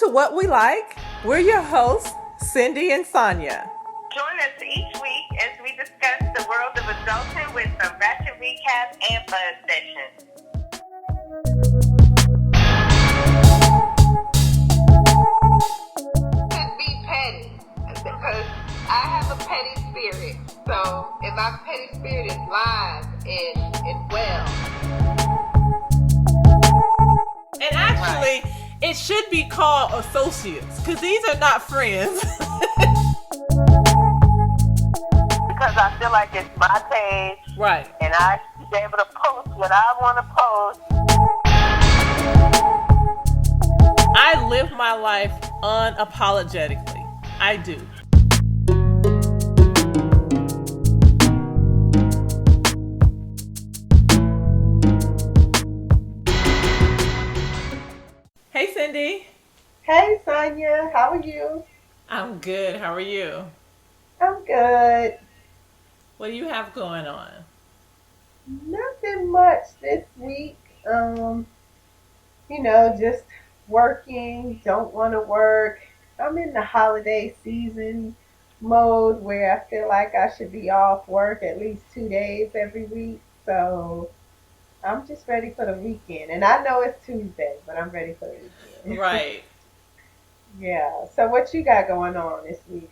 What We Like. We're your hosts, Cindy and Sonya. Join us each week as we discuss the world of adulting with some ratchet recaps and buzz sessions. Could be petty because I have a petty spirit. So if my petty spirit is live and well. And actually, it should be called associates because these are not friends. Because I feel like it's my page. Right. And I should be able to post what I want to post. I live my life unapologetically. I do. Hey, Cindy. Hey, Sonya. How are you? I'm good. How are you? I'm good. What do you have going on? Nothing much this week. Just working. Don't want to work. I'm in the holiday season mode where I feel like I should be off work at least 2 days every week. So I'm just ready for the weekend. And I know it's Tuesday, but I'm ready for the weekend. Right. Yeah. So what you got going on this week?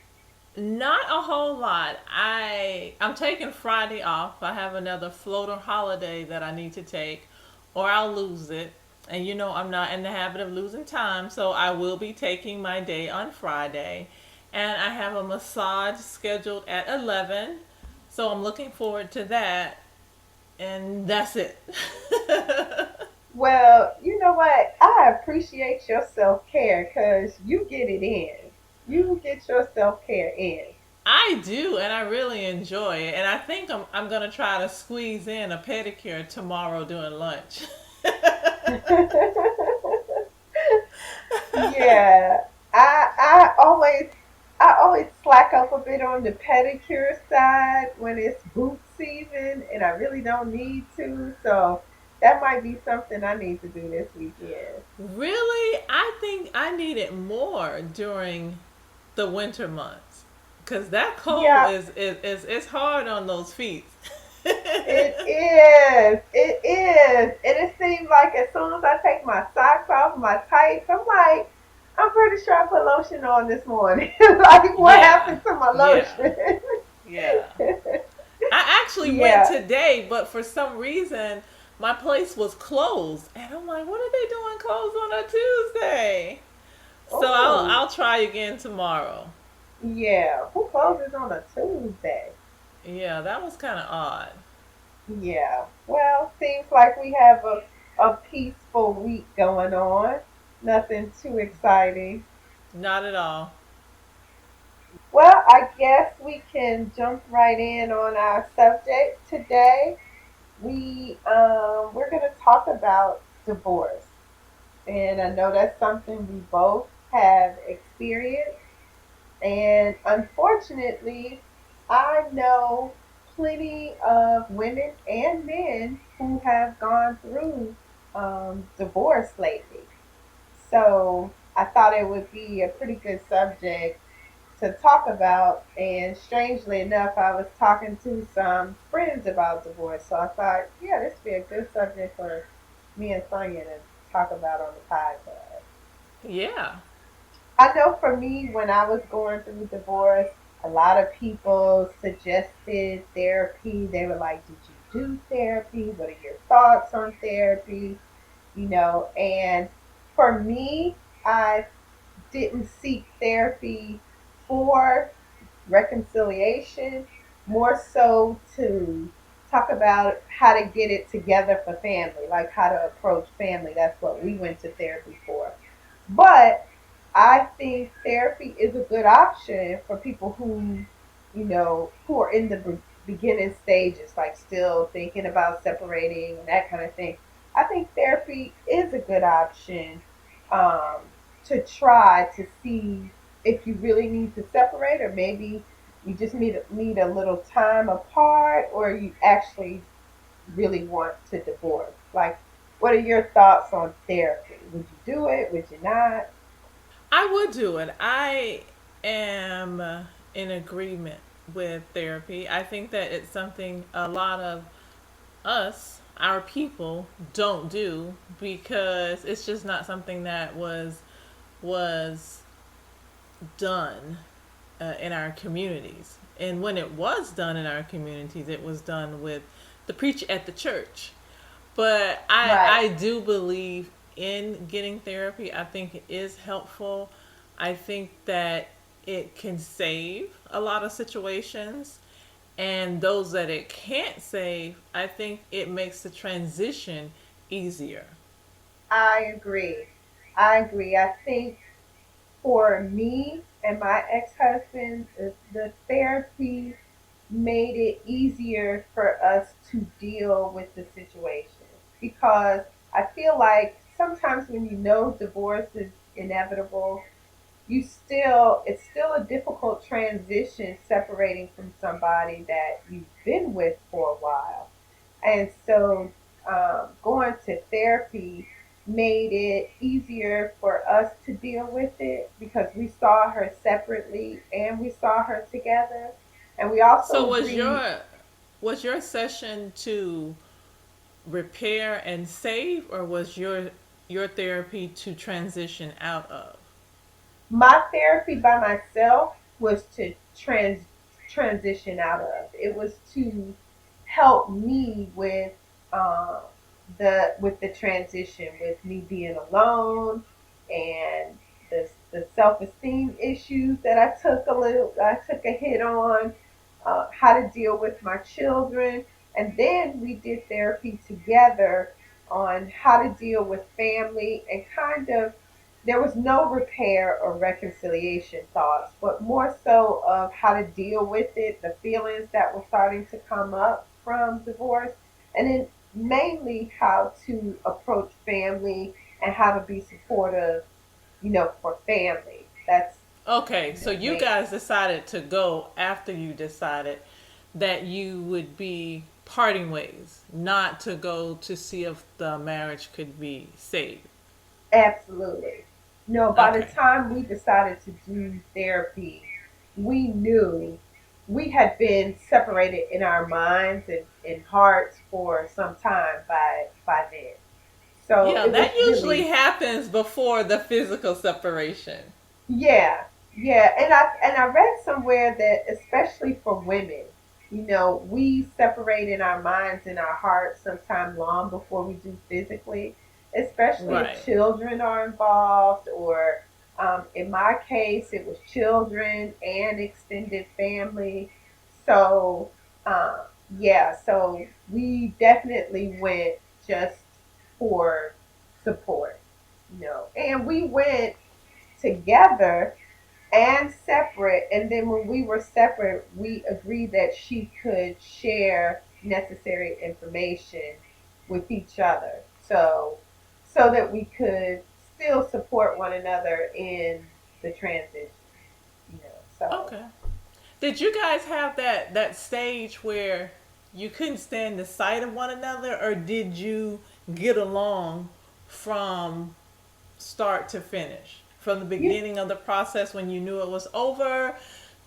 Not a whole lot. I'm taking Friday off. I have another floater holiday that I need to take, or I'll lose it. And I'm not in the habit of losing time, so I will be taking my day on Friday. And I have a massage scheduled at 11, so I'm looking forward to that. And that's it. Well, you know what? I appreciate your self care because you get it in. You get your self care in. I do, and I really enjoy it. And I think I'm gonna try to squeeze in a pedicure tomorrow during lunch. Yeah, I always slack up a bit on the pedicure side when it's boot season, and I really don't need to. So that might be something I need to do this weekend. Really, I think I need it more during the winter months because that cold Yeah, is hard on those feet. it is. It is. And it seems like as soon as I take my socks off, my tights, I'm like, I'm pretty sure I put lotion on this morning. Like, what Yeah, happened to my yeah, lotion? yeah. I actually went Yeah. today, but for some reason my place was closed, and I'm like, what are they doing closed on a Tuesday? So Oh, I'll try again tomorrow. yeah. Who closes on a Tuesday? Yeah, that was kind of odd. Yeah. Well, seems like we have a peaceful week going on. Nothing too exciting. Not at all. Well, I guess we can jump right in on our subject today. We're gonna talk about divorce, and I know that's something we both have experienced. And unfortunately, I know plenty of women and men who have gone through divorce lately. So I thought it would be a pretty good subject to talk about. And strangely enough, I was talking to some friends about divorce. So I thought, yeah, this would be a good subject for me and Sonya to talk about on the podcast. Yeah. I know for me, when I was going through divorce, a lot of people suggested therapy. They were like, did you do therapy? What are your thoughts on therapy? And for me, I didn't seek therapy for reconciliation, more so to talk about how to get it together for family, like how to approach family. That's what we went to therapy for. But I think therapy is a good option for people who are in the beginning stages, like still thinking about separating and that kind of thing. I think therapy is a good option um, to try to see if you really need to separate, or maybe you just need a little time apart, or you actually really want to divorce. Like, what are your thoughts on therapy? Would you do it? Would you not? I would do it. I am in agreement with therapy. I think that it's something a lot of us, our people, don't do because it's just not something that was done in our communities. And when it was done in our communities, it was done with the preacher at the church. But Right. I do believe in getting therapy. I think it is helpful. I think that it can save a lot of situations. And those that it can't save, I think it makes the transition easier. I agree. I agree. I think for me and my ex-husband, the therapy made it easier for us to deal with the situation because I feel like sometimes when you know divorce is inevitable, you still it's still a difficult transition separating from somebody that you've been with for a while. And so going to therapy made it easier for us to deal with it because we saw her separately and we saw her together. And we also So agreed. was your session to repair and save, or was your therapy to transition out of? My therapy by myself was to transition out of. It was to help me uh, with the transition, with me being alone and the self esteem issues that I took a hit on, how to deal with my children, and then we did therapy together on how to deal with family and kind of there was no repair or reconciliation thoughts, but more so of how to deal with it, the feelings that were starting to come up from divorce, and then mainly how to approach family and how to be supportive, for family. That's, Okay, so you main. guys decided to go after you decided that you would be parting ways, not to go to see if the marriage could be saved. Absolutely. No, by the Okay. time we decided to do therapy, we knew we had been separated in our minds and hearts for some time by then. So Yeah, it was that usually really, happens before the physical separation. yeah, yeah. And I read somewhere that especially for women, we separate in our minds and our hearts sometime long before we do physically, especially if Right. children are involved or in my case it was children and extended family. So yeah, so we definitely went just for support, and we went together and separate. And then when we were separate, we agreed that she could share necessary information with each other. So that we could still support one another in the transition, so Okay. Did you guys have that stage where you couldn't stand the sight of one another, or did you get along from start to finish, from the you beginning of the process when you knew it was over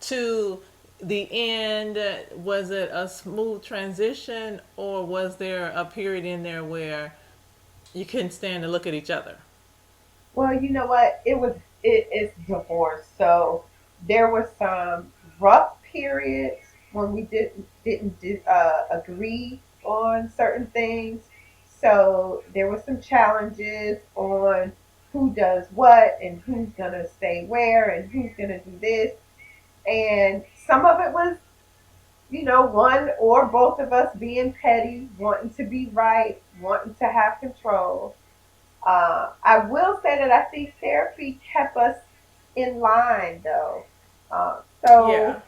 to the end? Was it a smooth transition, or was there a period in there where you couldn't stand to look at each other? well, you know what? It's divorce. So there were some rough periods when we didn't agree on certain things. So there were some challenges on who does what and who's gonna stay where and who's gonna do this. And some of it was, one or both of us being petty, wanting to be right, wanting to have control. I will say that I think therapy kept us in line, though. Yeah. So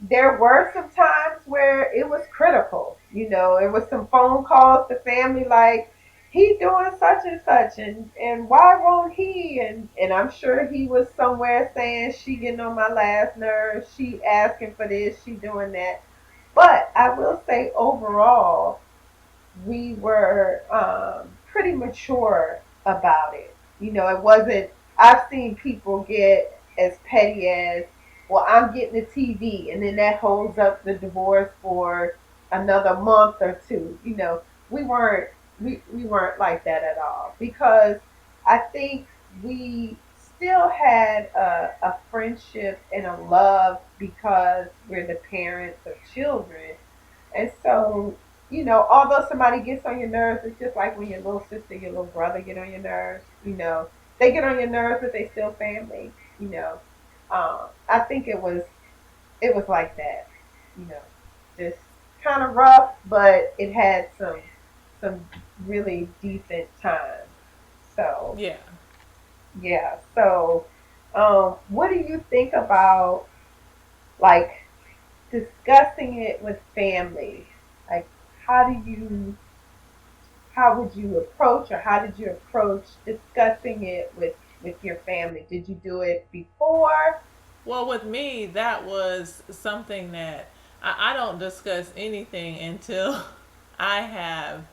there were some times where it was critical. It was some phone calls to family like, he doing such and such, and why won't he? And I'm sure he was somewhere saying she getting on my last nerve, she asking for this, she doing that. But I will say overall, we were pretty mature about it. It wasn't. I've seen people get as petty as, well, I'm getting a TV, and then that holds up the divorce for another month or two. We weren't we weren't like that at all, because I think we still had a friendship and a love because we're the parents of children. And so, although somebody gets on your nerves, it's just like when your little sister, your little brother get on your nerves. They get on your nerves, but they still family. I think it was like that. You know, just kind of rough, but it had some really decent times. So Yeah. yeah. So, what do you think about, like, discussing it with family? Like, how do you how would you approach, or how did you approach discussing it with your family? Did you do it before? Well, with me, that was something that I don't discuss anything until I have,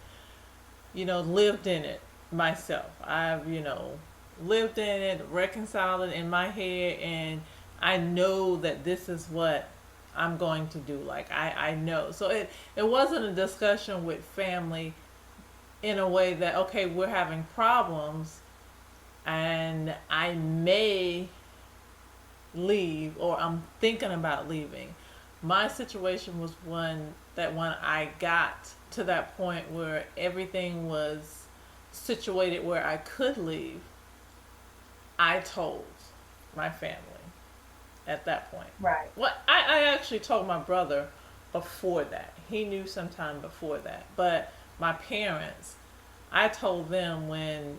lived in it myself. I've, lived in it, reconciled it in my head, and I know that this is what I'm going to do. Like, I know. So it wasn't a discussion with family in a way that, okay, we're having problems and I may leave or I'm thinking about leaving. My situation was one that when I got to that point where everything was situated where I could leave, I told my family at that point. Right. Well, I actually told my brother before that. He knew sometime before that. But my parents, I told them when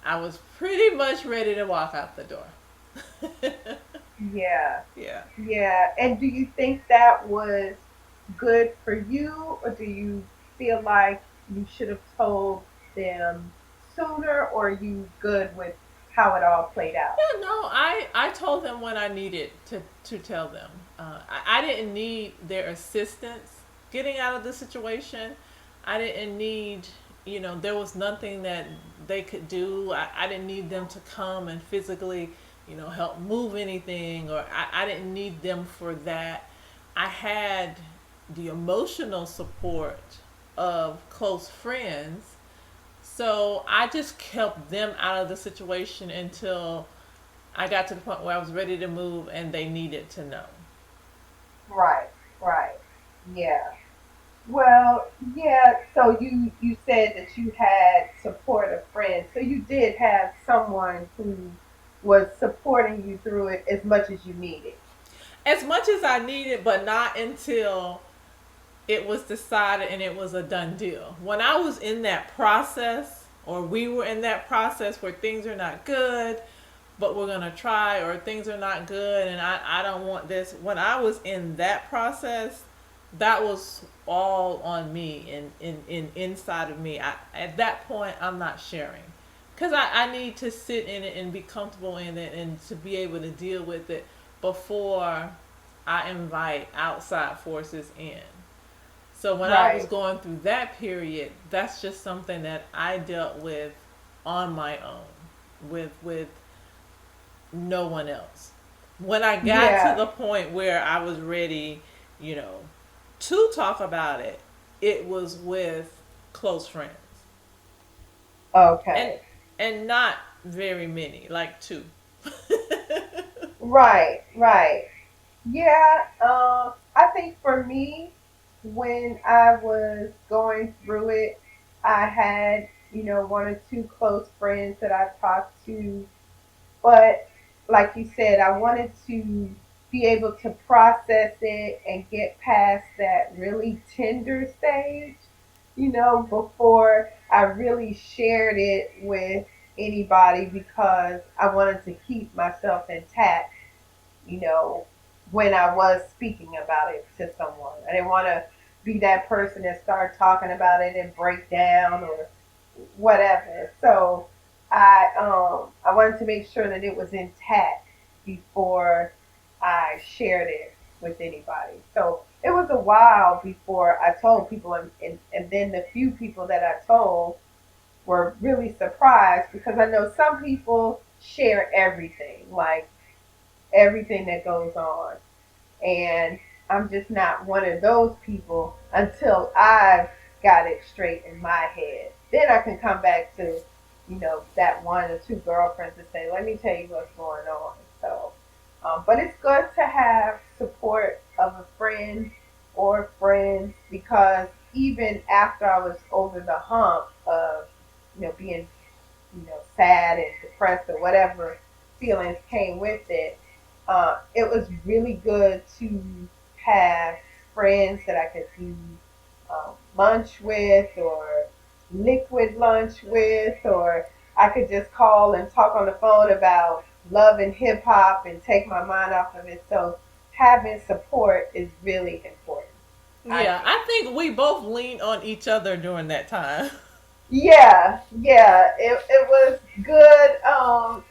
I was pretty much ready to walk out the door. Yeah. Yeah. Yeah. And do you think that was good for you, or do you feel like you should have told them sooner, or are you good with how it all played out? Yeah, no, I told them when I needed to tell them. I didn't need their assistance getting out of the situation. I didn't need, there was nothing that they could do. I didn't need them to come and physically, help move anything, or I didn't need them for that. I had the emotional support of close friends, so I just kept them out of the situation until I got to the point where I was ready to move and they needed to know. Right. Right. Yeah. Well, yeah. So you said that you had supportive friends. So you did have someone who was supporting you through it as much as you needed. As much as I needed, but not until it was decided and it was a done deal. When I was in that process, or we were in that process where things are not good, but we're gonna try, or things are not good and I don't want this. When I was in that process, that was all on me and in inside of me. At that point I'm not sharing. Because I need to sit in it and be comfortable in it and to be able to deal with it before I invite outside forces in. So when I was Right. going through that period, that's just something that I dealt with on my own, with no one else. When I got to Yeah. the point where I was ready, you know, to talk about it, it was with close friends. And Okay. and not very many, like two. Right. Right. Yeah. I think for me, when I was going through it, I had, one or two close friends that I talked to. But like you said, I wanted to be able to process it and get past that really tender stage, before I really shared it with anybody, because I wanted to keep myself intact, you know, when I was speaking about it to someone. I didn't want to be that person that started talking about it and break down or whatever. So I wanted to make sure that it was intact before I shared it with anybody. So it was a while before I told people, and then the few people that I told were really surprised, because I know some people, share everything, like everything that goes on. And I'm just not one of those people until I've got it straight in my head. Then I can come back to, that one or two girlfriends and say, let me tell you what's going on. So, but it's good to have support of a friend or friends, because even after I was over the hump of, being, sad and depressed or whatever feelings came with it, it was really good to have friends that I could do lunch with, or liquid lunch with, or I could just call and talk on the phone about love and hip hop and take my mind off of it. So having support is really important, I Yeah, think. I think we both leaned on each other during that time. Yeah, yeah, it was good.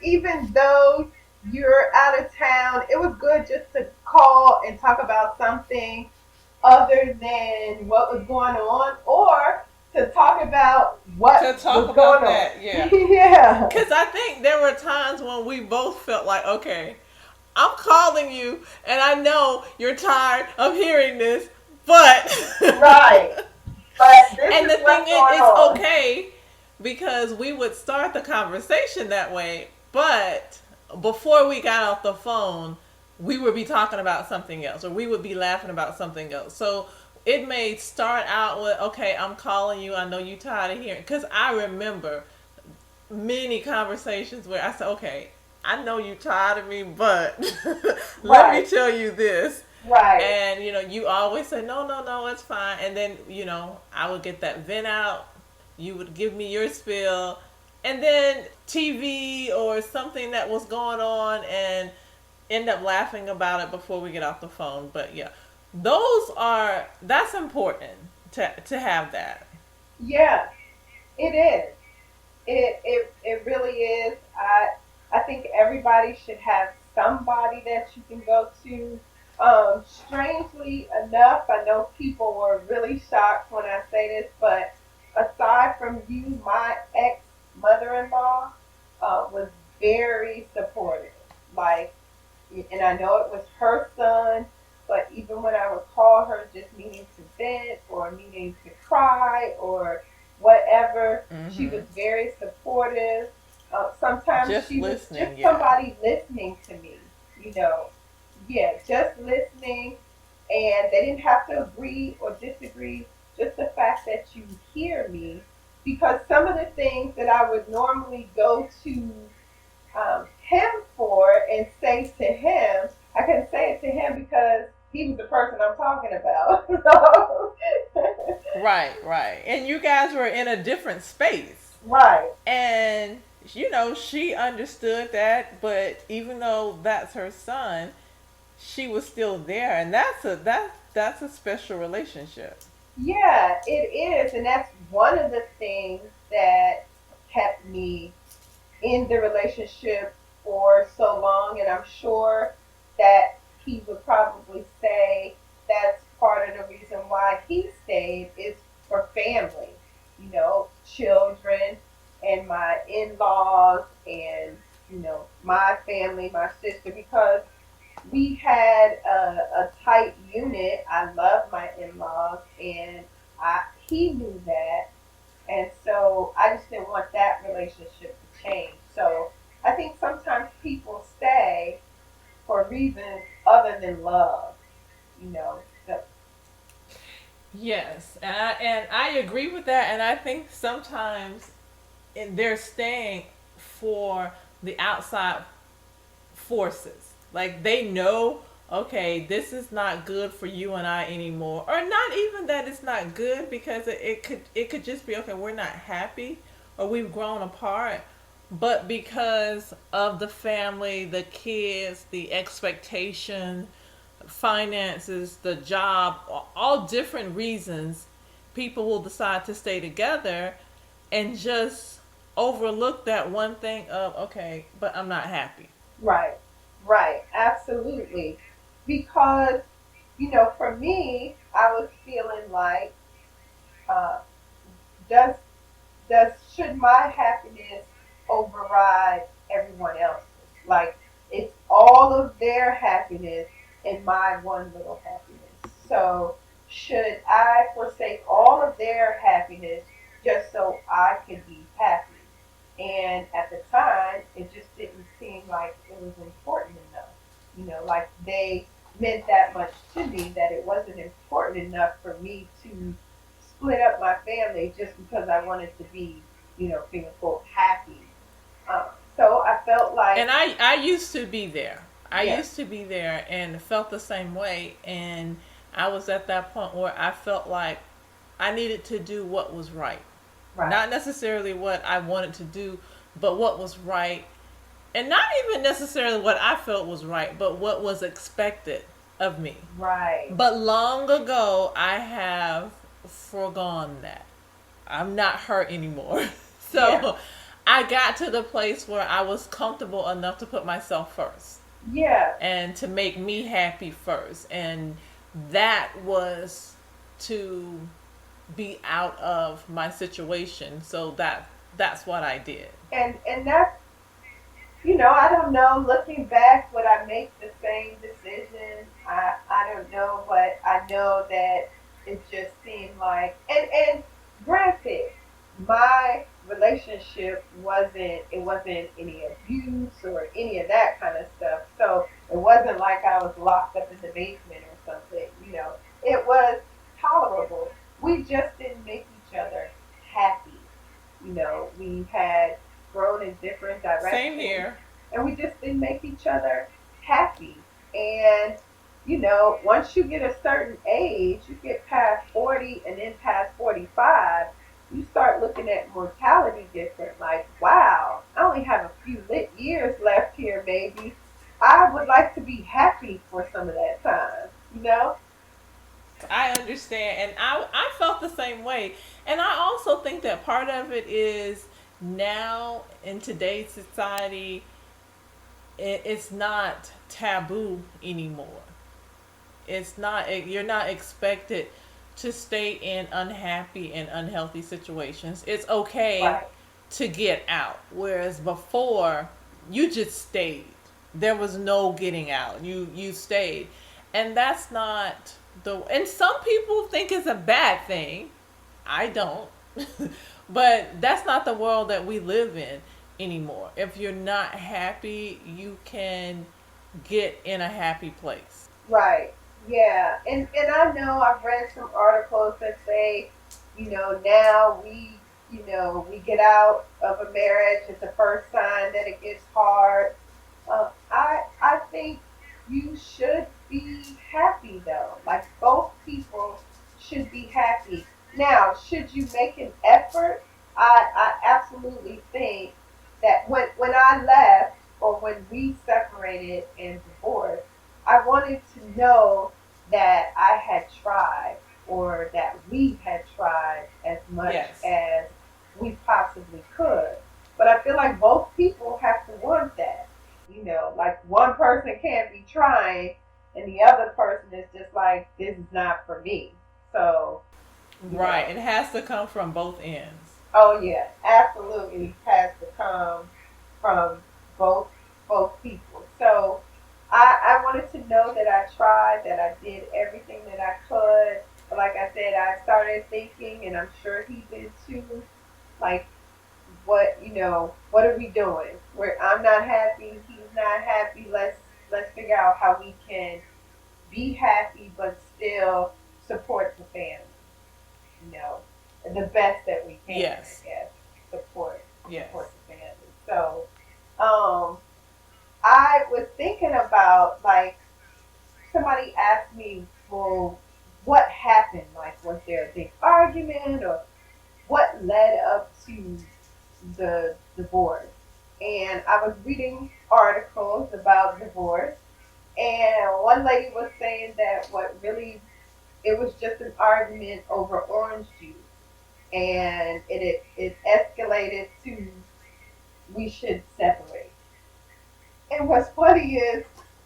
Even though you're out of town, it was good just to call and talk about something other than what was going on, or to talk about To what talk was about going on. that, yeah. Yeah, Because I think there were times when we both felt like, okay, I'm calling you and I know you're tired of hearing this, right. but. But this And is the thing what's is, going it's on. okay because we would start the conversation that way, but before we got off the phone, we would be talking about something else or we would be laughing about something else. So it may start out with, okay, I'm calling you. I know you tired of hearing. Because I remember many conversations where I said, okay, I know you tired of me, but let me Right, tell you this. right, And you always say, no, no, no, it's fine. And then, I would get that vent out. You would give me your spill. And then TV or something that was going on and end up laughing about it before we get off the phone. But yeah, that's important to have that. yeah. It is. It really is. I think everybody should have somebody that you can go to. Strangely enough, I know people were really shocked when I say this, but aside from you, my ex mother-in-law was very supportive. Like, and I know it was her son, but even when I would call her just needing to vent or needing to cry or whatever, she Hmm. was very supportive. Sometimes Just she was listening, just yeah. somebody listening to me, you know. Yeah, just listening. And they didn't have to agree or disagree, just the fact that you hear me. Because some of the things that I would normally go to him for and say to him, I couldn't say it to him because he was the person I'm talking about. So, Right, right. And you guys were in a different space. right, And she understood that, but even though that's her son, she was still there, and that's a special relationship. yeah, it is, and that's one of the things that kept me in the relationship for so long. And I'm sure that he would probably say that's part of the reason why he stayed is for family, children and my in-laws, and my family, my sister, because we had a tight unit. I love my in-laws, and he knew that, and so I just didn't want that relationship to change. So I think sometimes people stay for reasons other than love, you know. So, Yes, and I agree with that, and I think sometimes they're staying for the outside forces. Like they know, okay, this is not good for you and I anymore, or not even that it's not good because it could just be okay. We're not happy, or we've grown apart, but because of the family, the kids, the expectation, finances, the job, all different reasons, people will decide to stay together and just overlook that one thing of okay, but I'm not happy. right, right, absolutely. Because, for me, I was feeling like, uh, does should my happiness override everyone else's. Like it's all of their happiness and my one little happiness. So should I forsake all of their happiness just so I can be happy? And at the time, it just didn't seem like it was important enough. Like they meant that much to me that it wasn't important enough for me to split up my family just because I wanted to be, feeling quote happy. Um, so I felt And like, I used to be there. I yeah, used to be there and felt the same way. And I was at that point where I felt like I needed to do what was right. right, Not necessarily what I wanted to do, but what was right. And not even necessarily what I felt was right, but what was expected of me. right, But long ago, I have foregone that. I'm not hurt anymore. yeah, So I got to the place where I was comfortable enough to put myself first yeah, and to make me happy first. And that was to be out of my situation. So that's what I did. and that's, I don't know. Looking back, would I make the same decision? I don't know, but I know that it just seemed like, and granted, my relationship wasn't any abuse or any of that kind of stuff. So it wasn't like I was locked up in the basement or something. It was tolerable. We just didn't make each other happy. We had grown in different Same directions here. and we just didn't make each other happy. And, once you get a certain age, you get past 40 and then past 45, you start looking at mortality different. Like, wow, I only have a few lit years left here, baby. I would like to be happy for some of that time. I understand. And I felt the same way. And I also think that part of it is now in today's society, it's not taboo anymore. It's not, you're not expected to stay in unhappy and unhealthy situations. It's okay Right, to get out. Whereas before, you just stayed. There was no getting out. You stayed. And that's not the and some people think it's a bad thing. I don't. But that's not the world that we live in anymore. If you're not happy, you can get in a happy place. right. Yeah. And I know I've read some articles that say, now we get out of a marriage, it's the first sign that it gets hard. I think you should be happy though. Like both people should be happy. Now, should you make an effort? I absolutely think that when I left or when we separated and divorced, I wanted to know that I had tried or that we had tried as much Yes. as we possibly could. But I feel like both people have to want that. Like one person can't be trying and the other person is just like, this is not for me. So, you Right. know, It has to come from both ends. oh yeah, absolutely has to come from both both people. So I wanted to know that I tried, that I did everything that I could. But like I said, I started thinking, and I'm sure he did too. Like, what are we doing? Where I'm not happy, he's not happy. Let's figure out how we can be happy but still support the family. You know, the best that we can, Yes. I guess. Support Yes. support the family. So, um, I was thinking about like somebody asked me, well, what happened? Like, was there a big argument or what led up to the divorce? And I was reading articles about divorce, and one lady was saying that what really it was just an argument over orange juice, and it escalated to we should separate. And what's funny is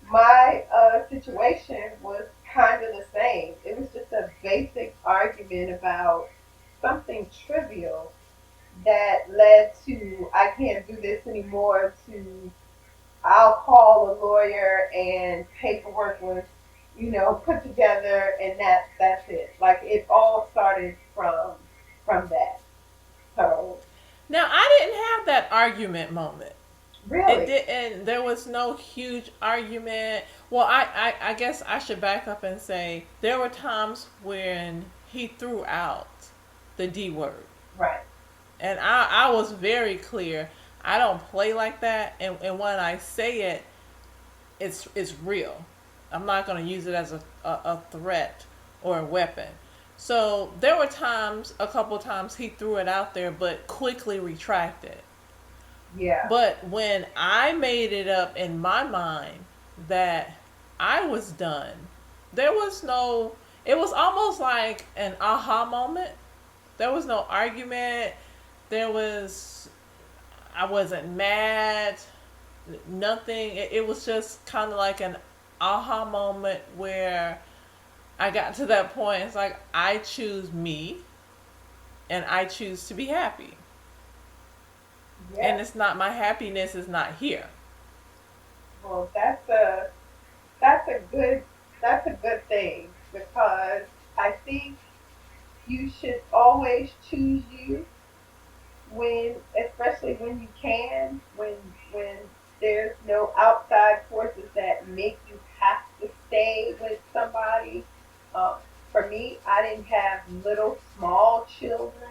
my situation was kind of the same. It was just a basic argument about something trivial, that led to I can't do this anymore to I'll call a lawyer and paperwork was, put together and that's it. Like it all started from that. So Now, I didn't have that argument moment. It really, did, and there was no huge argument. Well, I guess I should back up and say there were times when he threw out the D word, right. and I was very clear. I don't play like that, and when I say it, it's real. I'm not going to use it as a threat or a weapon. So there were times, a couple times, he threw it out there, but quickly retracted. Yeah. But when I made it up in my mind that I was done, there was no, it was almost like an aha moment. There was no argument. There was, I wasn't mad, nothing. It was just kind of like an aha moment where I got to that point. It's like, I choose me and I choose to be happy. And Yeah. it's not, my happiness is not here. Well, that's a good that's a good thing because I think you should always choose you when, especially when you can, when there's no outside forces that make you have to stay with somebody. Um, for me, I didn't have little small children.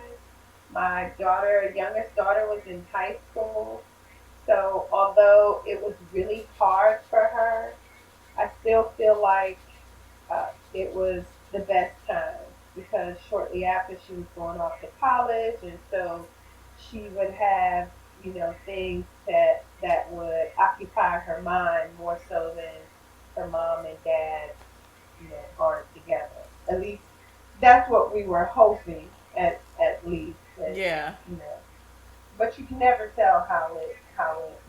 My daughter, youngest daughter, was in high school. So although it was really hard for her, I still feel like it was the best time because shortly after she was going off to college, and so she would have things that would occupy her mind more so than her mom and dad aren't together. At least that's what we were hoping. At least that Yeah. you know, but you can never tell how it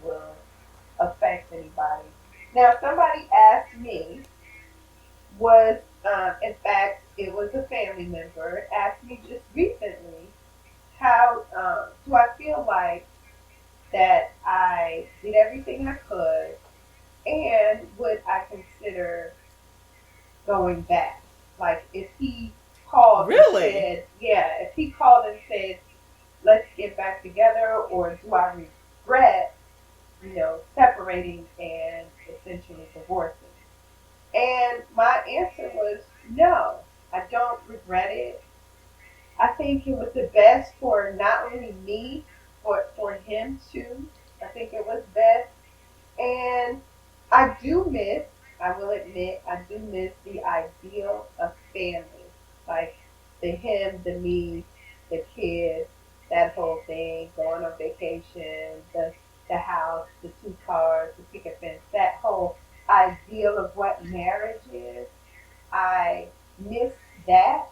will affect anybody. Now, somebody asked me was, in fact, it was a family member asked me just recently, how do I feel like that I did everything I could, and would I consider going back? Like if he called and Really? said, yeah, if he called and said, let's get back together, or do I regret, separating and essentially divorcing? And my answer was no, I don't regret it. I think it was the best for not only me, but for him too. I think it was best. And I do miss, I will admit, I do miss the ideal of family. Like the him, the me, the kids, that whole thing, going on vacation, the house, the two cars, the picket fence, that whole ideal of what marriage is. I miss that.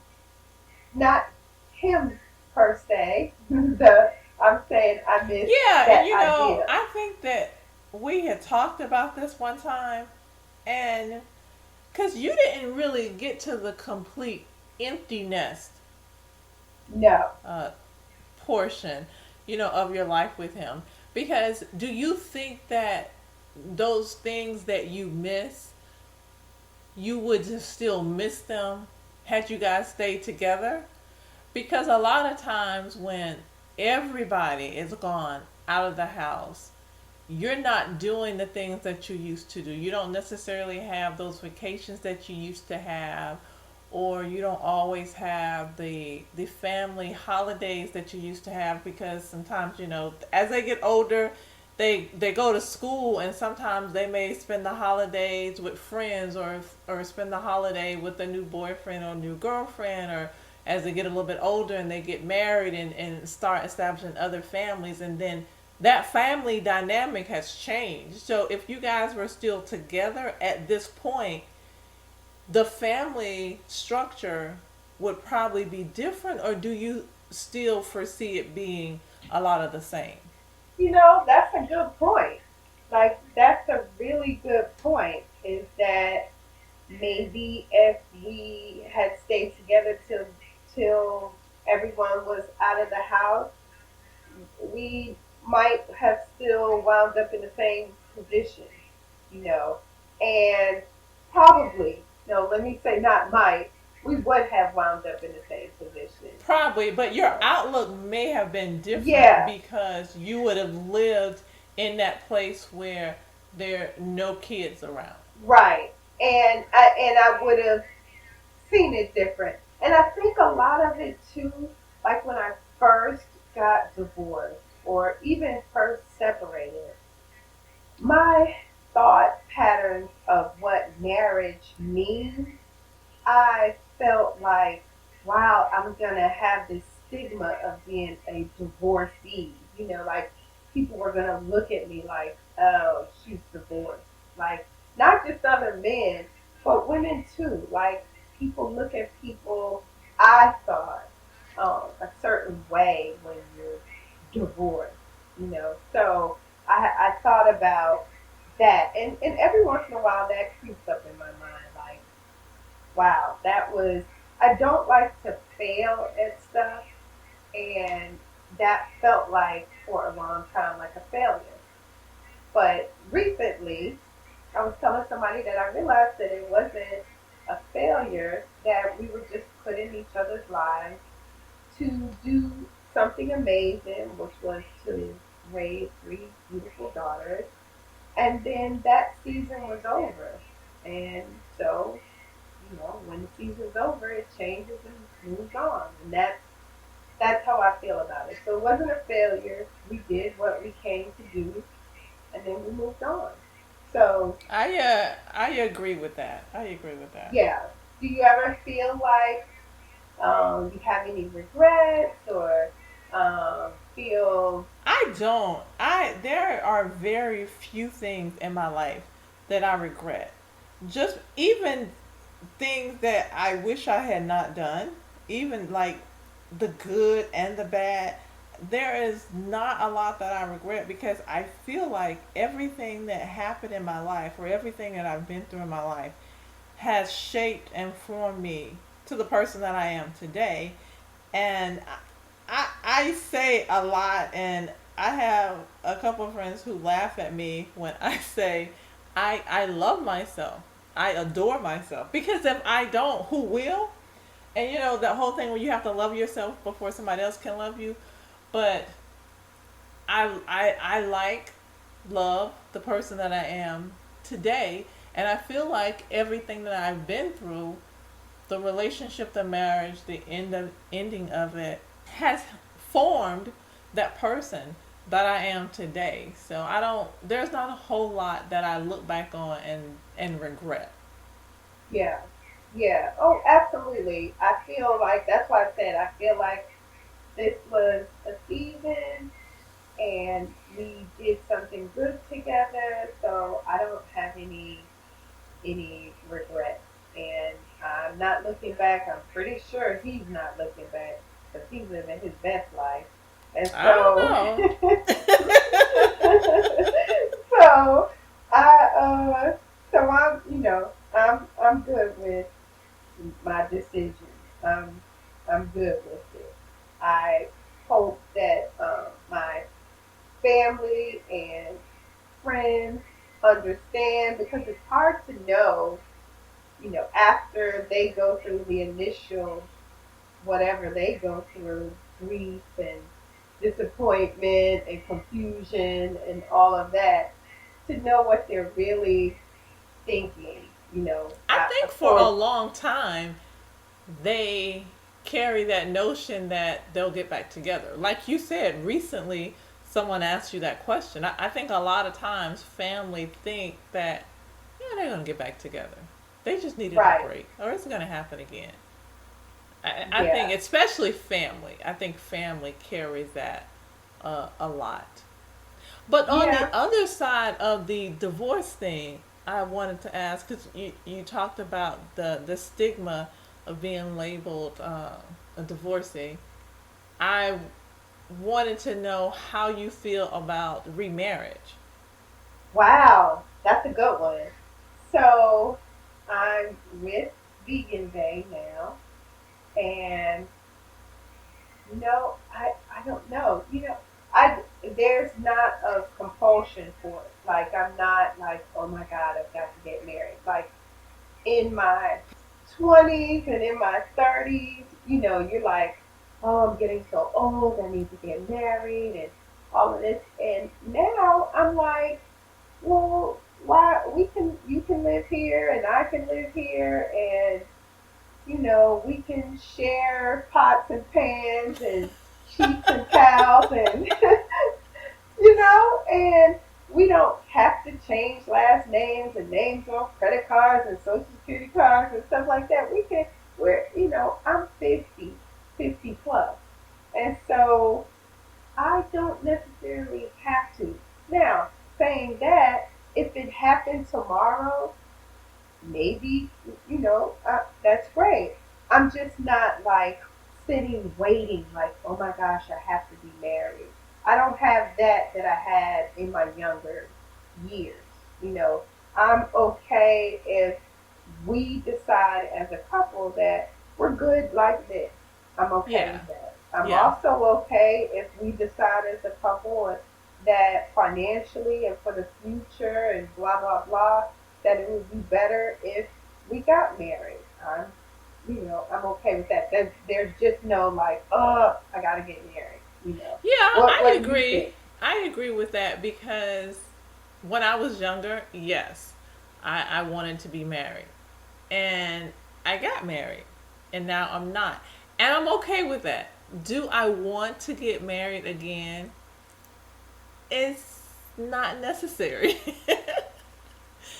Not him per se. I'm saying I miss Yeah, and that idea. I think that we had talked about this one time, and because you didn't really get to the complete empty nest No. uh, portion, of your life with him. Because do you think that those things that you miss, you would just still miss them had you guys stayed together? Because a lot of times when everybody is gone out of the house, you're not doing the things that you used to do. You don't necessarily have those vacations that you used to have, or you don't always have the family holidays that you used to have, because sometimes, as they get older, they go to school, and sometimes they may spend the holidays with friends, or spend the holiday with a new boyfriend or new girlfriend, or as they get a little bit older and they get married and start establishing other families, and then that family dynamic has changed. So if you guys were still together at this point, the family structure would probably be different, or do you still foresee it being a lot of the same? That's a good point. Like, that's a really good point. Is that maybe if we had stayed together till everyone was out of the house, we might have still wound up in the same position, you know, and probably, no, let me say not might, we would have wound up in the same position. Probably, but your So, outlook may have been different yeah, because you would have lived in that place where there are no kids around. right. And I would have seen it different. And I think a lot of it too, like when I first got divorced or even first separated, my thought patterns of what marriage means, I felt like, wow, I'm gonna have this stigma of being a divorcee. You know, like people were gonna look at me like, oh, she's divorced. Like not just other men, but women too. Like people look at people. I thought a certain way when you're divorced. You know, so I thought about that, and every once in a while that creeps up in my mind, like wow, that was, I don't like to fail at stuff, and that felt like for a long time like a failure. But recently, I was telling somebody that I realized that it wasn't a failure, that we were just put in each other's lives to do something amazing, which was to raise three beautiful daughters. And then that season was over. And so when the season's over, it changes and moves on, and that's how I feel about it. So it wasn't a failure. We did what we came to do, and then we moved on. So I agree with that. I agree with that. yeah, do you ever feel like you have any regrets or feel I don't. I There are very few things in my life that I regret. Just even things that I wish I had not done, even like the good and the bad, there is not a lot that I regret because I feel like everything that happened in my life or everything that I've been through in my life has shaped and formed me to the person that I am today. And I say a lot, and I have a couple of friends who laugh at me when I say I love myself. I adore myself because if I don't, who will? And you know that whole thing where you have to love yourself before somebody else can love you. But I like love the person that I am today, and I feel like everything that I've been through, the relationship, the marriage, ending of it, has formed that person that I am today. So I don't. There's not a whole lot that I look back on and regret. yeah, yeah, oh absolutely. I feel like that's why I said I feel like this was a season and we did something good together. So I don't have any regrets. And I'm not looking back. I'm pretty sure he's not looking back because he's living his best life. And I don't so, know. so I, so I'm good with my decision. I'm good with it. I hope that my family and friends understand because it's hard to know, after they go through the initial whatever they go through, grief and disappointment and confusion and all of that, to know what they're really thinking, I think for a for long time they carry that notion that they'll get back together. Like you said, recently someone asked you that question. I think a lot of times family think that, yeah, they're going to get back together. They just needed a right, break, or it's going to happen again. I think, yeah, especially family, I think family carries that a lot. But on the yeah, other side of the divorce thing, I wanted to ask because you talked about the stigma of being labeled a divorcee. I wanted to know how you feel about remarriage. wow, that's a good one. So I'm with Vegan Day now, and I don't know. there's not a compulsion for it. Like I'm not like, oh my God, I've got to get married. Like in my 20s and in my 30s, you're like, oh, I'm getting so old, I need to get married and all of this. And now I'm like, well, why you can live here and I can live here and we can share pots and pans and sheets and towels and and we don't have to change last names and names on credit cards and social security cards and stuff like that. I'm 50, 50 plus. And so I don't necessarily have to. Now, saying that, if it happened tomorrow, maybe, that's great. I'm just not like sitting waiting, like, oh my gosh, I have to be married. I don't have that I had in my younger years. You know, I'm okay if we decide as a couple that we're good like this. I'm okay Yeah. with that. I'm Yeah. also okay if we decide as a couple that financially and for the future and blah blah blah, that it would be better if we got married. I'm okay with that. There's just no like, oh, I gotta get married. Yeah, I What do you agree. think? I agree with that because when I was younger, yes, I wanted to be married. And I got married. And now I'm not. And I'm okay with that. Do I want to get married again? It's not necessary.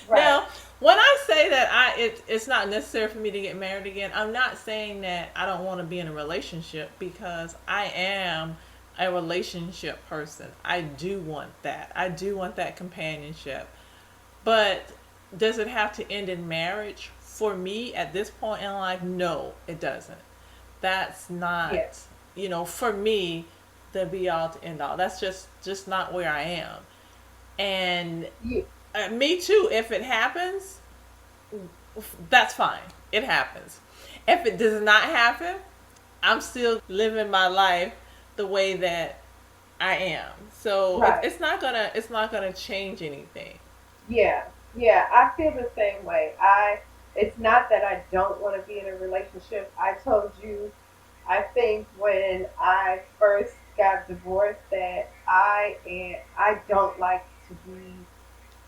Right. Now, when I say that it's not necessary for me to get married again, I'm not saying that I don't want to be in a relationship because I am a relationship person. I do want that. I do want that companionship. But does it have to end in marriage? For me at this point in life, no, it doesn't. That's not, Yes. for me, the be all to end all. That's just not where I am. And Yeah. me too. If it happens, that's fine. It happens. If it does not happen, I'm still living my life the way that I am. So Right. it's not gonna change anything. Yeah, yeah, I feel the same way. It's not that I don't want to be in a relationship. I told you, I think when I first got divorced that I don't like to be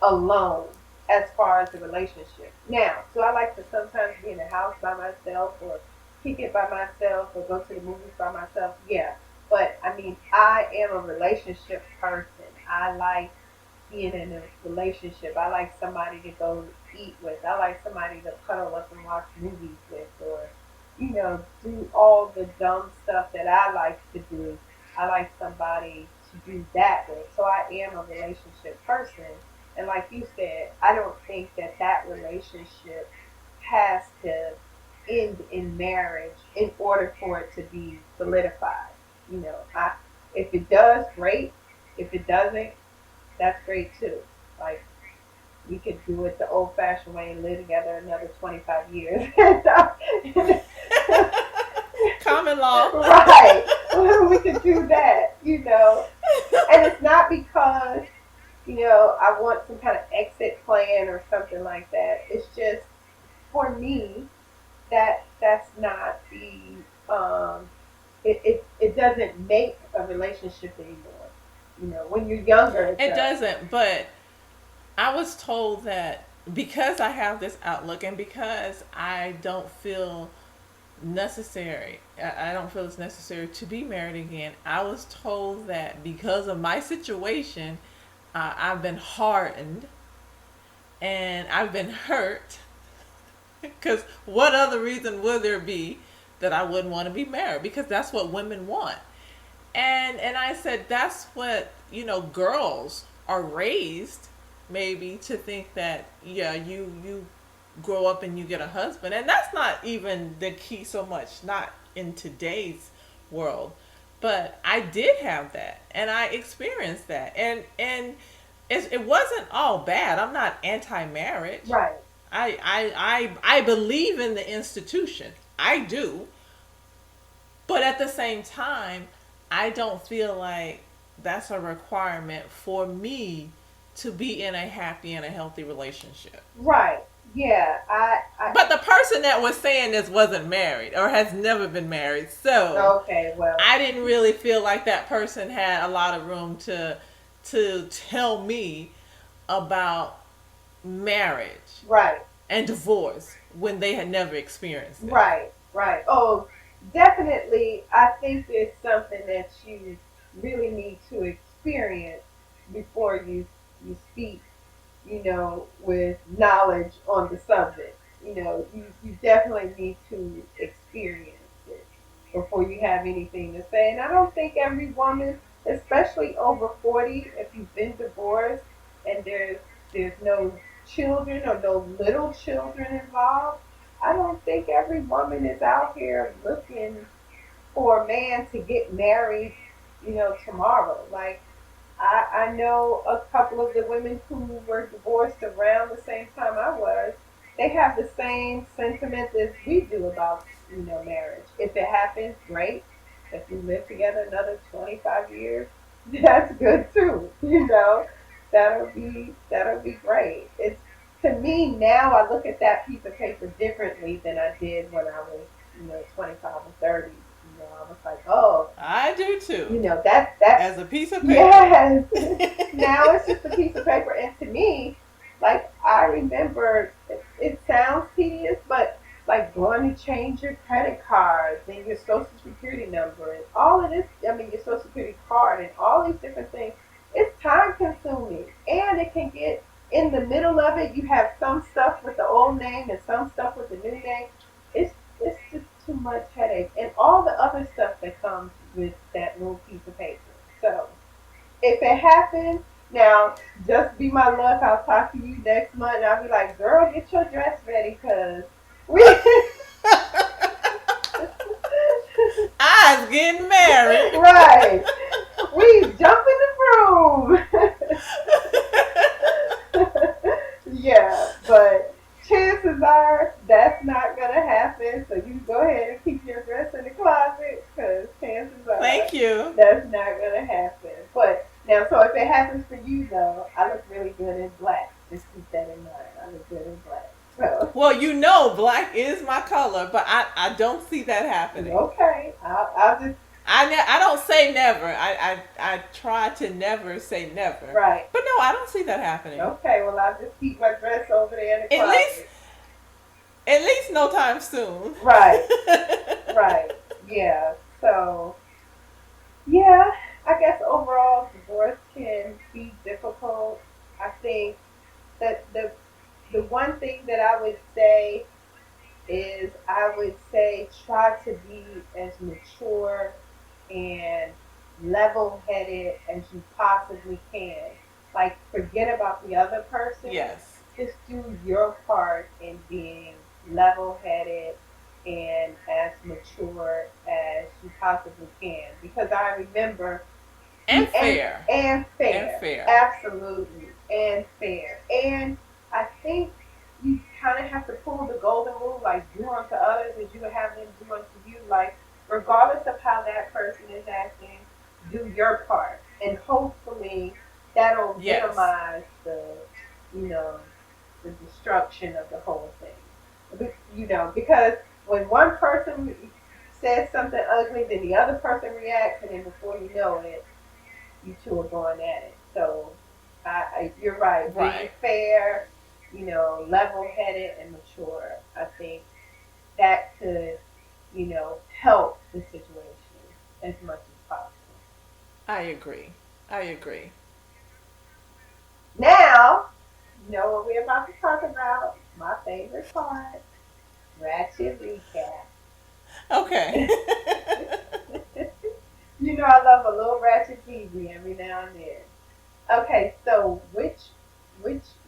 alone as far as the relationship. Now, so I like to sometimes be in the house by myself or kick it by myself or go to the movies by myself. Yeah, but I mean, I am a relationship person. I like being in a relationship. I like somebody to go eat with. I like somebody to cuddle up and watch movies with, or do all the dumb stuff that I like to do. I like somebody to do that with. So I am a relationship person. And like you said, I don't think that relationship has to end in marriage in order for it to be solidified. If it does, great. If it doesn't, that's great too. Like we could do it the old fashioned way and live together another 25 years. Common law. Right. We could do that. And it's not because, I want some kind of exit plan or something like that. It's just for me that's not it doesn't make a relationship anymore. When you're younger it It does. doesn't, but I was told that because I have this outlook and because I don't feel necessary, I don't feel it's necessary to be married again. I was told that because of my situation, I've been hardened and I've been hurt. Because what other reason would there be that I wouldn't want to be married? Because that's what women want. And I said that's what girls are raised maybe to think that yeah you grow up and you get a husband, and that's not even the key so much, not in today's world. But I did have that and I experienced that, and it wasn't all bad. I'm not anti-marriage. Right. I believe in the institution. I do. But at the same time, I don't feel like that's a requirement for me to be in a happy and a healthy relationship. Right. Yeah. But the person that was saying this wasn't married or has never been married. So Okay. Well. I didn't really feel like that person had a lot of room to tell me about marriage Right. and divorce when they had never experienced it. Right. Right. Oh, definitely. I think it's something that you really need to experience before you speak, with knowledge on the subject. You definitely need to experience it before you have anything to say. And I don't think every woman, especially over 40, if you've been divorced and there's no children or no little children involved, I don't think every woman is out here looking for a man to get married, tomorrow. Like I know a couple of the women who were divorced around the same time I was. They have the same sentiment as we do about, marriage. If it happens, great. If we live together another 25 years, that's good too. That'll be great. It's To me now I look at that piece of paper differently than I did when I was, 25 or 30. I was like, oh, I do too. that's As a piece of paper. yes. Now it's just a piece of paper, and to me, like I remember, it sounds tedious, but like going to change your credit cards and your social security number and all of this. I mean, your social security card and all these different things. It's time consuming, and it can get in the middle of it. You have some stuff with the old name and some stuff with the new name. It's just too much headache and all the other stuff that comes with that little piece of paper. So if it happens, now just be my luck. I'll talk to you next month and I'll be like, girl, get your dress ready because we I was getting married. right. We jump in the broom. Yeah, but chances are that's not gonna happen. So you go ahead and keep your dress in the closet because chances are Thank you. that's not gonna happen. But now, so if it happens for you though, I look really good in black. Just keep that in mind. I look good in black. So Well, black is my color, but I don't see that happening. okay, I'll just I don't say never. I try to never say never. right. But no, I don't see that happening. Okay, well I'll just keep my dress over there in the At least closet. at least no time soon. Right, right. Yeah. So yeah, I guess overall divorce can be difficult. I think that the one thing that I would say is I would say try to be as mature and level headed as you possibly can. Like forget about the other person. Yes. Just do your part in being level headed and as mature as you possibly can. Because I remember And fair. and fair. And fair. Absolutely. And fair. And I think you kind of have to pull the golden rule, like do unto others as you would have them do unto you. Like, regardless of how that person is acting, do your part. And hopefully that'll Yes. minimize you know, the destruction of the whole thing. Because when one person says something ugly, then the other person reacts, and then before you know it, you two are going at it. So you're right. Being Right. fair, level-headed and mature. I think that could, help the situation as much as possible. I agree. I agree. Now, you know what we're about to talk about? My favorite part, ratchet recap. Okay. I love a little ratchet TV every now and then. Okay, so which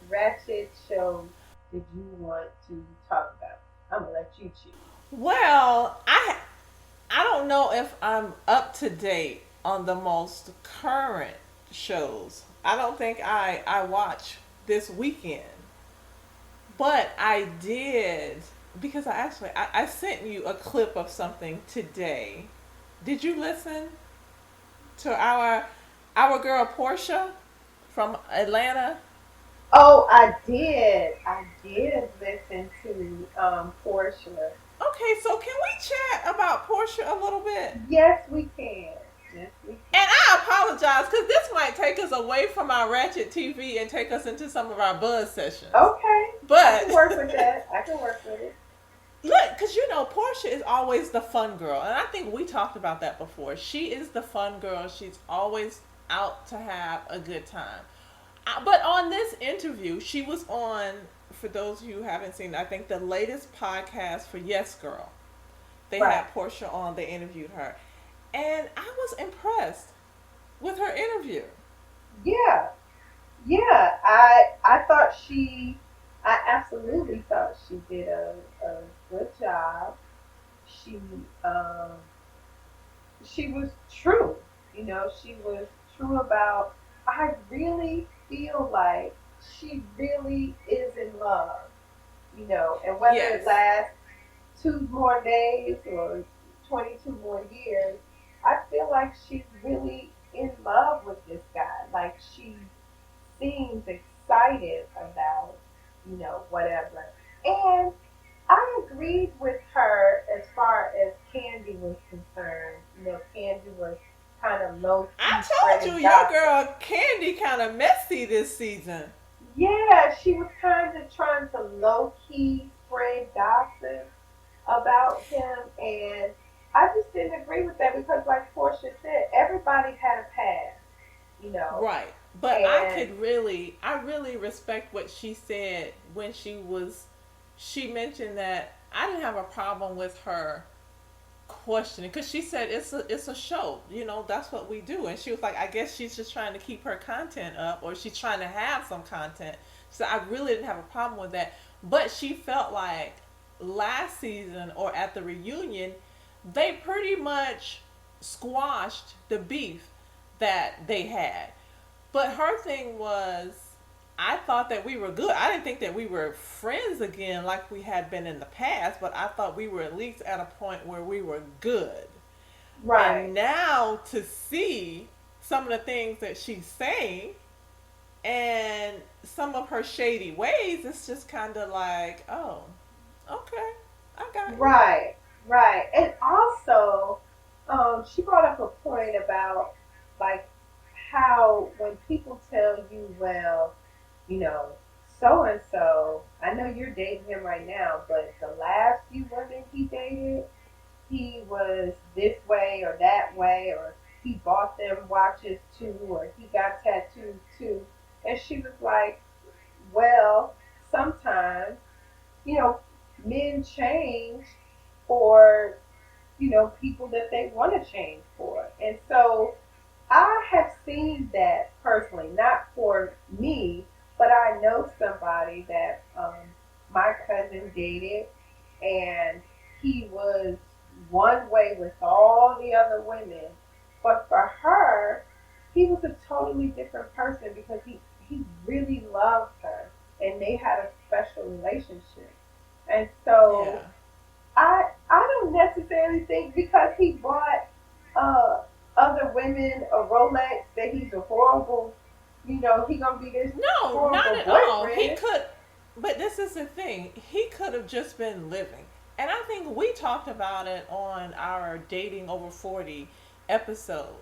ratchet show did you want to talk about? I'm gonna let you choose. Well, I don't know if I'm up to date on the most current shows. I don't think I watch this weekend. But I did because I sent you a clip of something today. Did you listen to Our girl Portia from Atlanta. Oh, I did. I did listen to Portia. Okay, so can we chat about Portia a little bit? Yes, we can. Yes, we can. And I apologize because this might take us away from our Ratchet TV and take us into some of our buzz sessions. Okay, I can But work with that. I can work with it. look, because you know, Portia is always the fun girl. And I think we talked about that before. She is the fun girl. She's always out to have a good time. But on this interview, she was on, for those of you who haven't seen, I think the latest podcast for Yes Girl. They Right. had Portia on, they interviewed her. And I was impressed with her interview. Yeah, yeah. I thought she. I absolutely thought she did a good job. She um she was true. She was true about. I really feel like she really is in love. And whether it Yes. lasts 2 more days or 22 more years, I feel like she's really in love with this guy. Like she seems excited about, whatever. And I agreed with her as far as Candy was concerned. Candy was kind of low I key told spreading you your gossip. girl Candy kind of messy this season. Yeah, she was kind of trying to low key spread gossip about him, and I just didn't agree with that because, like Portia said, everybody had a past, you know, Right. But and I really respect what she said when she mentioned that I didn't have a problem with her questioning because she said it's a show, that's what we do. And she was like, I guess she's just trying to keep her content up, or she's trying to have some content. So I really didn't have a problem with that. But she felt like last season or at the reunion, they pretty much squashed the beef that they had. But her thing was, I thought that we were good. I didn't think that we were friends again like we had been in the past, but I thought we were at least at a point where we were good. right, And now to see some of the things that she's saying and some of her shady ways, it's just kind of like, oh, okay, I got you. right, right, and also, she brought up a point about like how when people tell you, well, you know, so and so, I know you're dating him right now, but the last few women he dated, he was this way or that way, or he bought them watches too, or he got tattoos too. And she was like, well, sometimes, you know, men change for, people that they want to change for. And so I have seen that personally, not for me, but I know somebody that my cousin dated, and he was one way with all the other women, but for her, he was a totally different person because he really loved her, and they had a special relationship. And so Yeah. I don't necessarily think because he bought uh, other women a Rolex that he's a horrible, he gonna be this No, not horrible at all. He boyfriend. could, but this is the thing. He could have just been living. And I think we talked about it on our Dating Over 40 episode.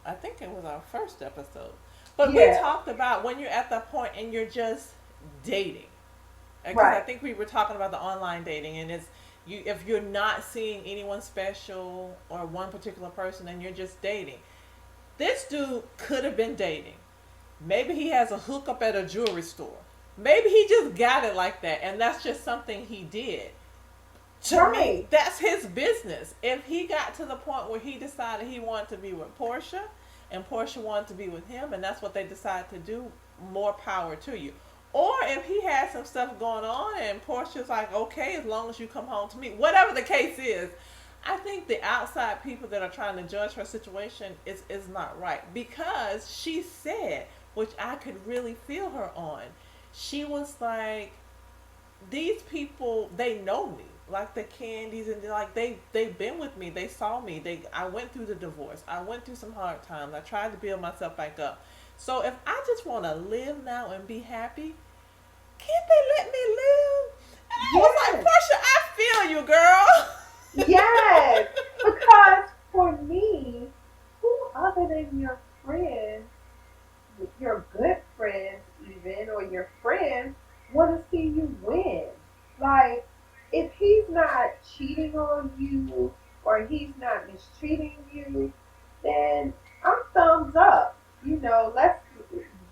I think it was our first episode. But we Yeah, talked about when you're at that point and you're just dating. Because I right, think we were talking about the online dating, and it's you if you're not seeing anyone special or one particular person and you're just dating. This dude could have been dating. Maybe he has a hookup at a jewelry store. Maybe he just got it like that, and that's just something he did. To me, right, that's his business. If he got to the point where he decided he wanted to be with Portia, and Portia wanted to be with him, and that's what they decided to do, more power to you. Or if he had some stuff going on, and Portia's like, okay, as long as you come home to me, whatever the case is, I think the outside people that are trying to judge her situation is not right because she said, which I could really feel her on. She was like, these people, they know me. like the candies, and like they've been with me. They saw me. I went through the divorce. I went through some hard times. I tried to build myself back up. So if I just want to live now and be happy, can't they let me live? And I was like, Yes. Portia, I feel you, girl. Yes. Because for me, who other than your friends, your good friends even, or your friends, want to see you win? Like, if he's not cheating on you or he's not mistreating you, then I'm thumbs up. Let's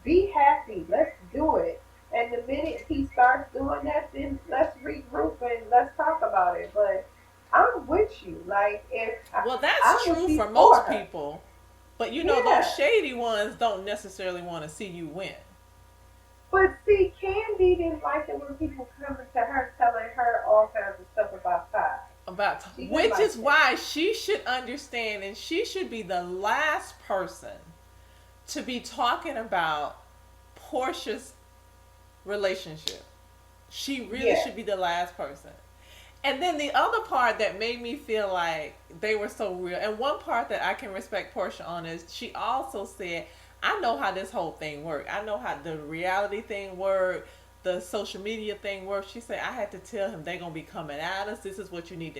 be happy. Let's do it. And the minute he starts doing that, then let's regroup and let's talk about it. But I'm with you. Like, if Well, I that's would true be for for most her. people. But those Yeah. shady ones don't necessarily want to see you win. But see, Candy didn't like it when people coming to her telling her all kinds of stuff about Ty. She didn't Which like is that. why she should understand, and she should be the last person to be talking about Portia's relationship. She really Yeah. should be the last person. And then the other part that made me feel like they were so real, and one part that I can respect Portia on, is she also said, I know how this whole thing worked. I know how the reality thing worked, the social media thing worked. She said, I had to tell him they're going to be coming at us. This is what you need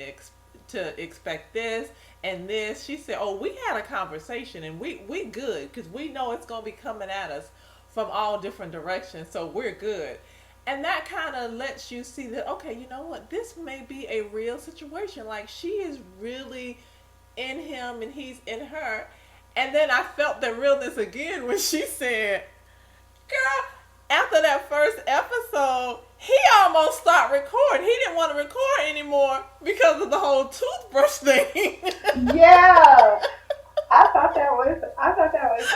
to expect, this and this. She said, oh, we had a conversation and we good because we know it's going to be coming at us from all different directions. So we're good. And that kind of lets you see that, okay, you know what? This may be a real situation. Like, she is really in him and he's in her. And then I felt the realness again when she said, girl, after that first episode, he almost stopped recording. He didn't want to record anymore because of the whole toothbrush thing. Yeah. I thought that was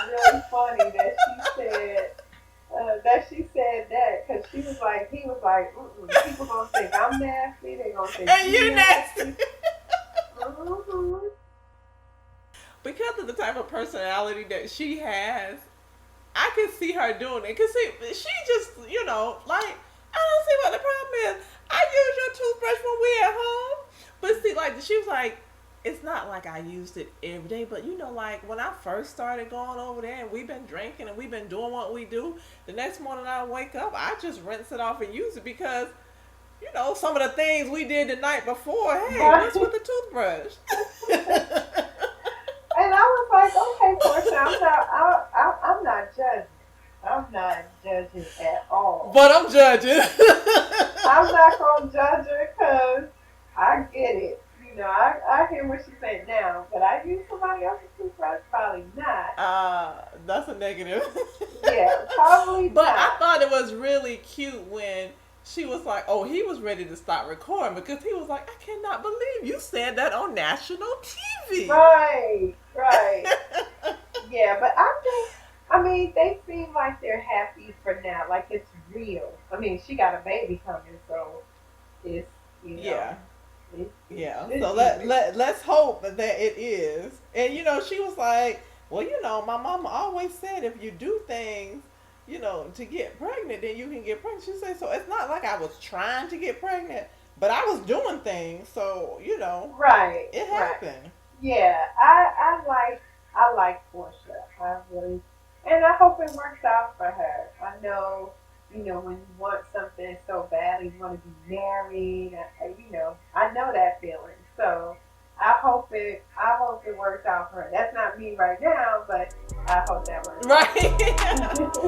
really funny that she said that, because he was like, people gonna think I'm nasty. They gonna think And you you nasty. nasty. Mm-hmm. Because of the type of personality that she has, I can see her doing it. Because she just, like, I don't see what the problem is. I use your toothbrush when we're at home. But see, like, she was like, it's not like I used it every day. But, like, when I first started going over there and we've been drinking and we've been doing what we do, the next morning I wake up, I just rinse it off and use it because, some of the things we did the night before, hey, Right. what's with the toothbrush? And I was like, okay, Portia, I'm not judging. I'm not judging at all. But I'm judging. I'm not gonna judge her because I get it. I hear what she's saying now, but I use somebody else's toothbrush, probably not. That's a negative. Yeah, probably But I not. thought it was really cute when she was like, oh, he was ready to stop recording because he was like, I cannot believe you said that on national TV. Right, right. Yeah, but they seem like they're happy for now. Like, it's real. I mean, she got a baby coming, so it's, Yeah. Yeah. it's So real. let's hope that it is. And she was like, well, my mama always said if you do things, to get pregnant, then you can get pregnant. She said, so it's not like I was trying to get pregnant, but I was doing things. So, Right, it right. happened. Yeah, I like Portia. I really, and I hope it works out for her. I know, when you want something so badly, you want to be married. I know that feeling. So I hope it works out for her. That's not me right now, but I hope that works Right.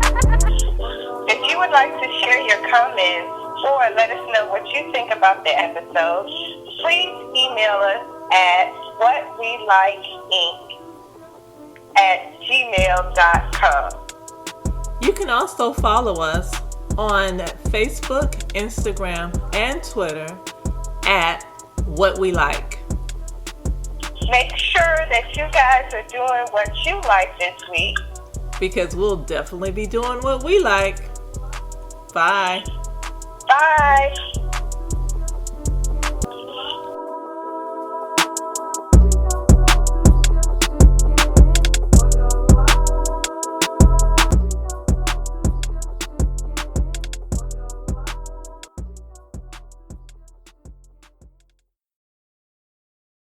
If you would like to share your comments or let us know what you think about the episode, please email us at whawelikeinc@gmail.com. You can also follow us on Facebook, Instagram, and Twitter at What We Like. Make sure that you guys are doing what you like this week. Because we'll definitely be doing what we like. Bye. Bye.